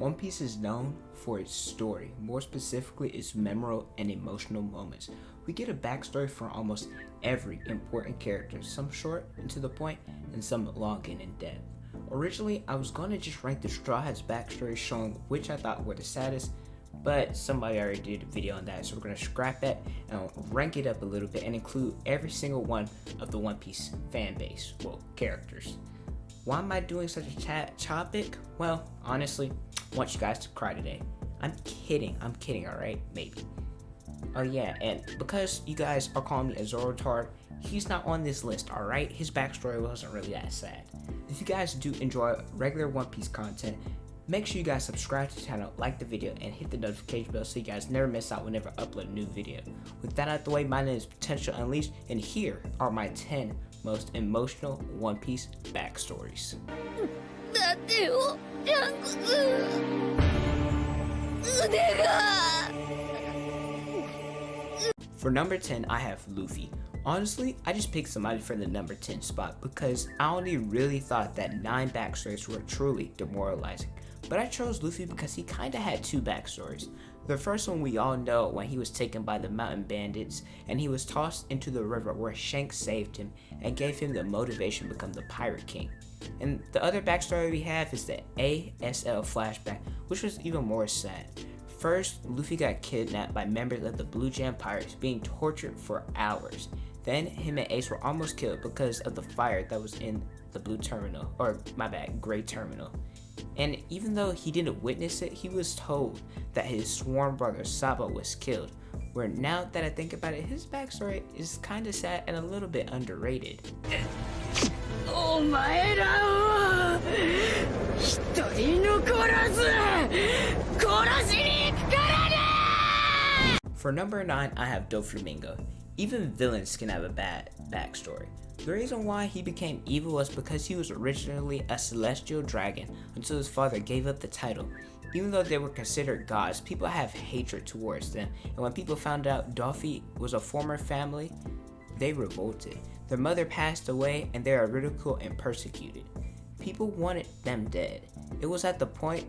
One Piece is known for its story, more specifically its memorable and emotional moments. We get a backstory for almost every important character, some short and to the point, and some long and in depth. Originally, I was going to just rank the Straw Hats backstories showing which I thought were the saddest, but somebody already did a video on that, so we're going to scrap that and rank it up a little bit and include every single one of the One Piece fan base, characters. Why am I doing such a topic? Well, honestly, I want you guys to cry today. I'm kidding, alright? Maybe. Oh yeah, and because you guys are calling me a Zoro retard, he's not on this list, alright? His backstory wasn't really that sad. If you guys do enjoy regular One Piece content, make sure you guys subscribe to the channel, like the video, and hit the notification bell so you guys never miss out whenever I upload a new video. With that out of the way, my name is Potential Unleashed, and here are my 10 most emotional One Piece backstories. For number 10, I have Luffy. Honestly, I just picked somebody for the number 10 spot because I only really thought that 9 backstories were truly demoralizing. But I chose Luffy because he kinda had 2 backstories. The first one we all know, when he was taken by the mountain bandits and he was tossed into the river where Shanks saved him and gave him the motivation to become the Pirate King. And the other backstory we have is the ASL flashback, which was even more sad. First, Luffy got kidnapped by members of the Blue Jam Pirates, being tortured for hours. Then him and Ace were almost killed because of the fire that was in the Gray Terminal. And even though he didn't witness it, he was told that his sworn brother Sabo was killed. Where now that I think about it, his backstory is kinda sad and a little bit underrated. For number 9, I have Doflamingo. Even villains can have a bad backstory. The reason why he became evil was because he was originally a celestial dragon until his father gave up the title. Even though they were considered gods, people have hatred towards them, and when people found out Luffy was a former family, they revolted. Their mother passed away and they are ridiculed and persecuted. People wanted them dead. It was at the point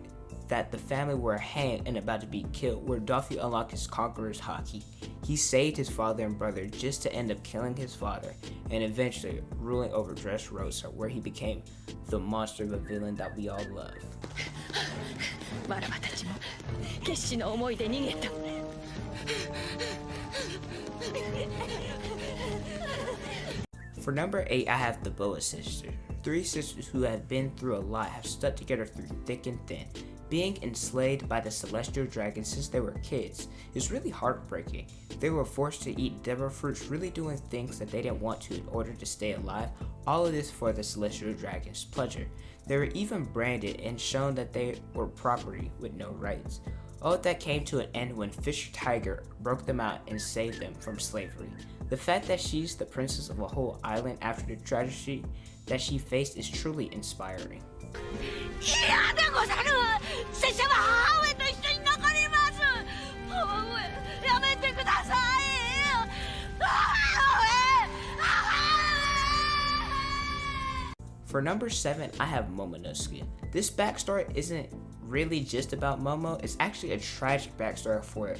that the family were hanged and about to be killed where Luffy unlocked his Conqueror's Haki. He saved his father and brother just to end up killing his father and eventually ruling over Dressrosa, where he became the monster of a villain that we all love. For number 8, I have the Boa sisters. 3 sisters who have been through a lot have stuck together through thick and thin. Being enslaved by the celestial dragon since they were kids is really heartbreaking. They were forced to eat devil fruits, really doing things that they didn't want to in order to stay alive, all of this for the celestial dragon's pleasure. They were even branded and shown that they were property with no rights. All of that came to an end when Fisher Tiger broke them out and saved them from slavery. The fact that she's the princess of a whole island after the tragedy that she faced is truly inspiring. For number 7, I have Momonosuke. This backstory isn't really just about Momo, it's actually a tragic backstory for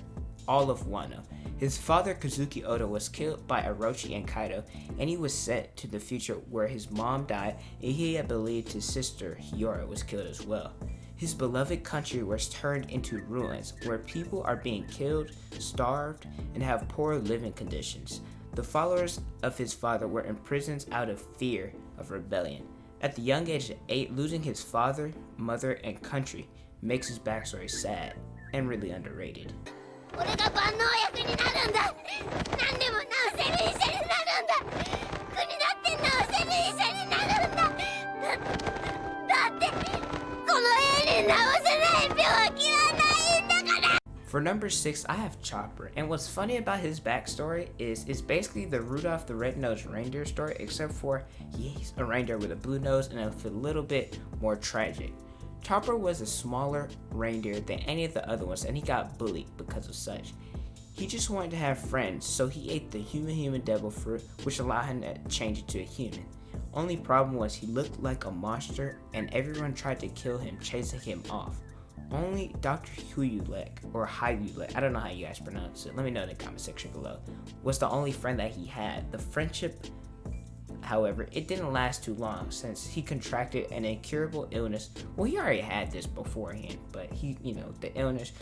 all of Wano. His father Kazuki Oda was killed by Orochi and Kaido, and he was sent to the future where his mom died and he had believed his sister Hiyori was killed as well. His beloved country was turned into ruins where people are being killed, starved, and have poor living conditions. The followers of his father were imprisoned out of fear of rebellion. At the young age of 8, losing his father, mother, and country makes his backstory sad and really underrated. For number 6, I have Chopper, and what's funny about his backstory is it's basically the Rudolph the Red-Nosed Reindeer story, except for he's a reindeer with a blue nose and a little bit more tragic. Chopper was a smaller reindeer than any of the other ones, and he got bullied because of such. He just wanted to have friends, so he ate the human devil fruit, which allowed him to change into a human. Only problem was he looked like a monster, and everyone tried to kill him, chasing him off. only Dr. Huyulek, or Huyulek, I don't know how you guys pronounce it, let me know in the comment section below, was the only friend that he had. The friendship, however, it didn't last too long since he contracted an incurable illness. Well, he already had this beforehand, but the illness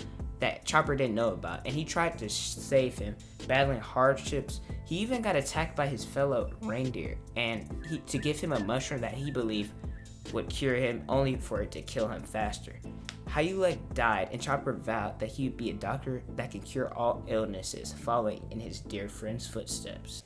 that Chopper didn't know about, and he tried to save him, battling hardships. He even got attacked by his fellow reindeer, and to give him a mushroom that he believed would cure him, only for it to kill him faster. Hayulek died, and Chopper vowed that he would be a doctor that can cure all illnesses, following in his dear friend's footsteps.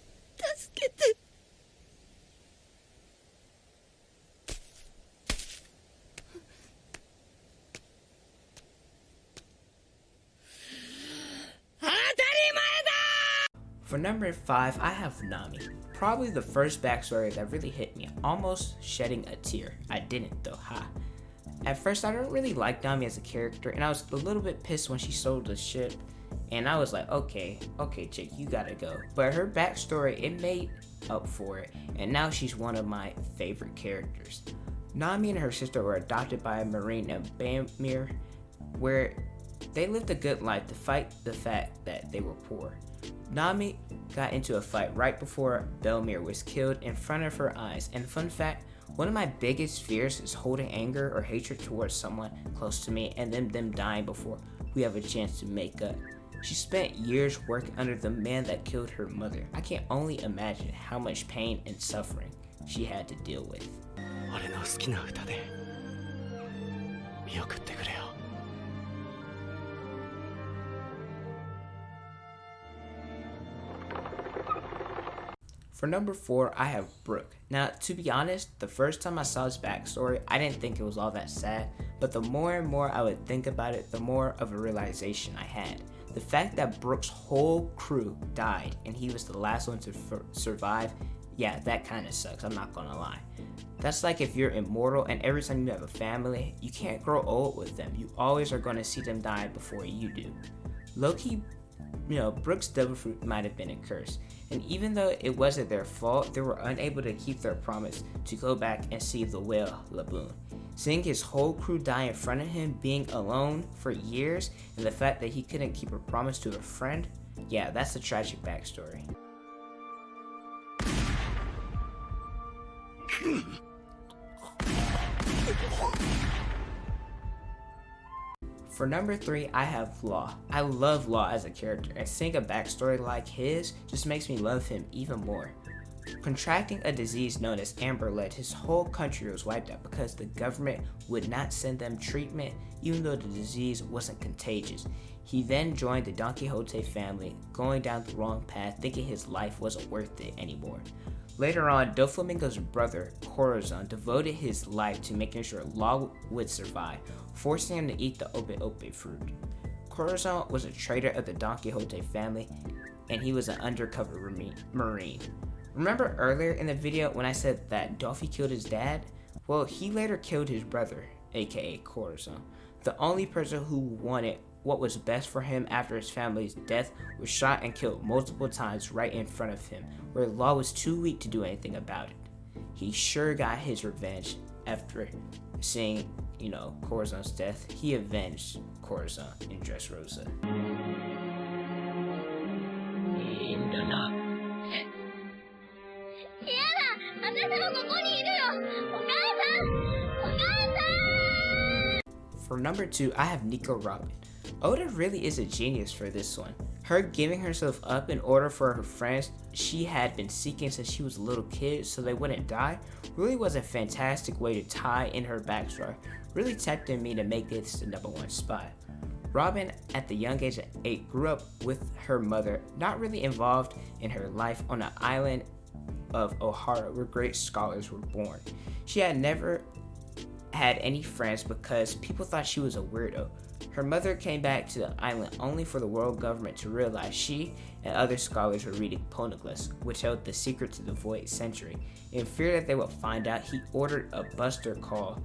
For number 5, I have Nami. Probably the first backstory that really hit me, almost shedding a tear. I didn't though, ha. At first, I don't really like Nami as a character, and I was a little bit pissed when she sold the ship, and I was like, okay, chick, you gotta go. But her backstory, it made up for it, and now she's one of my favorite characters. Nami and her sister were adopted by a marine named Bamir, where they lived a good life to fight the fact that they were poor. Nami got into a fight right before Belmir was killed in front of her eyes, and fun fact, one of my biggest fears is holding anger or hatred towards someone close to me and then them dying before we have a chance to make up. She spent years working under the man that killed her mother. I can only imagine how much pain and suffering she had to deal with. For number 4, I have Brook. Now, to be honest, the first time I saw his backstory, I didn't think it was all that sad, but the more and more I would think about it, the more of a realization I had. The fact that Brook's whole crew died and he was the last one to survive, yeah, that kind of sucks, I'm not gonna lie. That's like if you're immortal and every time you have a family, you can't grow old with them. You always are gonna see them die before you do. Loki, Brook's devil fruit might have been a curse. And even though it wasn't their fault, they were unable to keep their promise to go back and see the whale Laboon. Seeing his whole crew die in front of him, being alone for years, and the fact that he couldn't keep a promise to a friend, yeah, that's a tragic backstory. For number 3, I have Law. I love Law as a character, and seeing a backstory like his just makes me love him even more. Contracting a disease known as Amber Lead, his whole country was wiped out because the government would not send them treatment even though the disease wasn't contagious. He then joined the Don Quixote family, going down the wrong path, thinking his life wasn't worth it anymore. Later on, Doflamingo's brother, Corazon, devoted his life to making sure Law would survive, forcing him to eat the ope-ope fruit. Corazon was a traitor of the Don Quixote family, and he was an undercover marine. Remember earlier in the video when I said that Dolphy killed his dad? Well, he later killed his brother, aka Corazon. The only person who wanted what was best for him after his family's death was shot and killed multiple times right in front of him, where Law was too weak to do anything about it. He sure got his revenge after seeing, Corazon's death. He avenged Corazon in Dressrosa. For number 2, I have Nico Robin. Oda really is a genius for this one. Her giving herself up in order for her friends she had been seeking since she was a little kid so they wouldn't die really was a fantastic way to tie in her backstory. Really tempted me to make this the number 1 spot. Robin, at the young age of 8, grew up with her mother, not really involved in her life, on an island of Ohara where great scholars were born. She had never had any friends because people thought she was a weirdo. Her mother came back to the island only for the world government to realize she and other scholars were reading Poneglyphs, which held the secret to the Void Century. In fear that they would find out, he ordered a buster call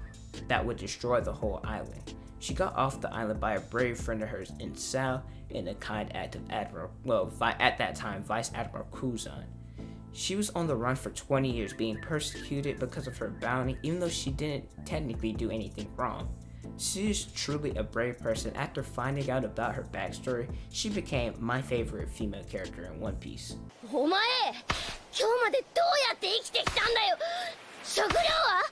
that would destroy the whole island. She got off the island by a brave friend of hers in Sal in a kind act of at that time, Vice Admiral Kuzan. She was on the run for 20 years, being persecuted because of her bounty, even though she didn't technically do anything wrong. She is truly a brave person. After finding out about her backstory, she became my favorite female character in One Piece. お前、今日までどうやって生きてきたんだよ。食料は？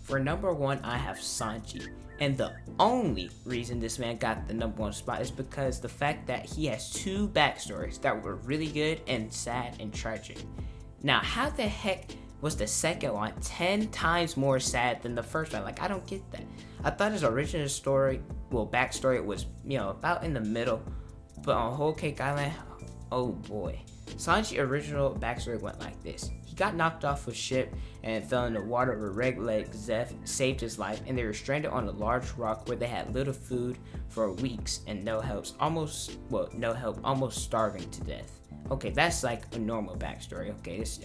For number 1, I have Sanji. And the only reason this man got the number 1 spot is because the fact that he has 2 backstories that were really good and sad and tragic. Now, how the heck was the second one 10 times more sad than the first one? Like, I don't get that. I thought his original story, backstory was, about in the middle. But on Whole Cake Island, oh boy. Sanji's original backstory went like this. He got knocked off a ship and fell in the water where Red Leg Zeph saved his life, and they were stranded on a large rock where they had little food for weeks and no help, almost starving to death. Okay, that's like a normal backstory.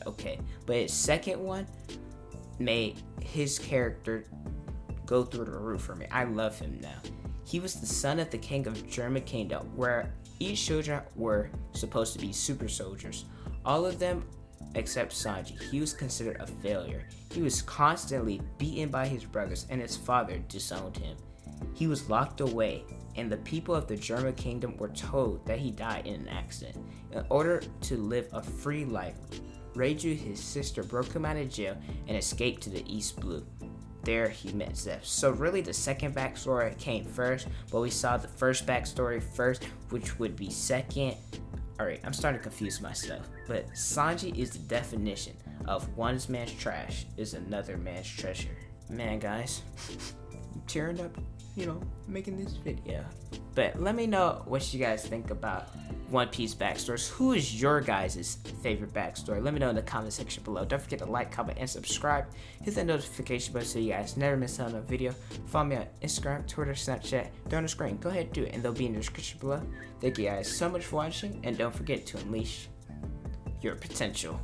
Okay. But his second one made his character go through the roof for me. I love him now. He was the son of the king of German Kingdom, where each children were supposed to be super soldiers. All of them except Sanji. He was considered a failure. He was constantly beaten by his brothers, and his father disowned him. He was locked away, and the people of the German Kingdom were told that he died in an accident. In order to live a free life, Reiju, his sister, broke him out of jail and escaped to the East Blue. There he met Zeph. So really the second backstory came first, but we saw the first backstory first, which would be second. Alright, I'm starting to confuse myself, but Sanji is the definition of one man's trash is another man's treasure. Man, guys, I'm tearing up, making this video. But let me know what you guys think about One Piece backstories. Who is your guys' favorite backstory? Let me know in the comment section below. Don't forget to like, comment, and subscribe. Hit that notification button so you guys never miss out on a video. Follow me on Instagram, Twitter, Snapchat. They're on the screen. Go ahead and do it, and they'll be in the description below. Thank you guys so much for watching, and don't forget to unleash your potential.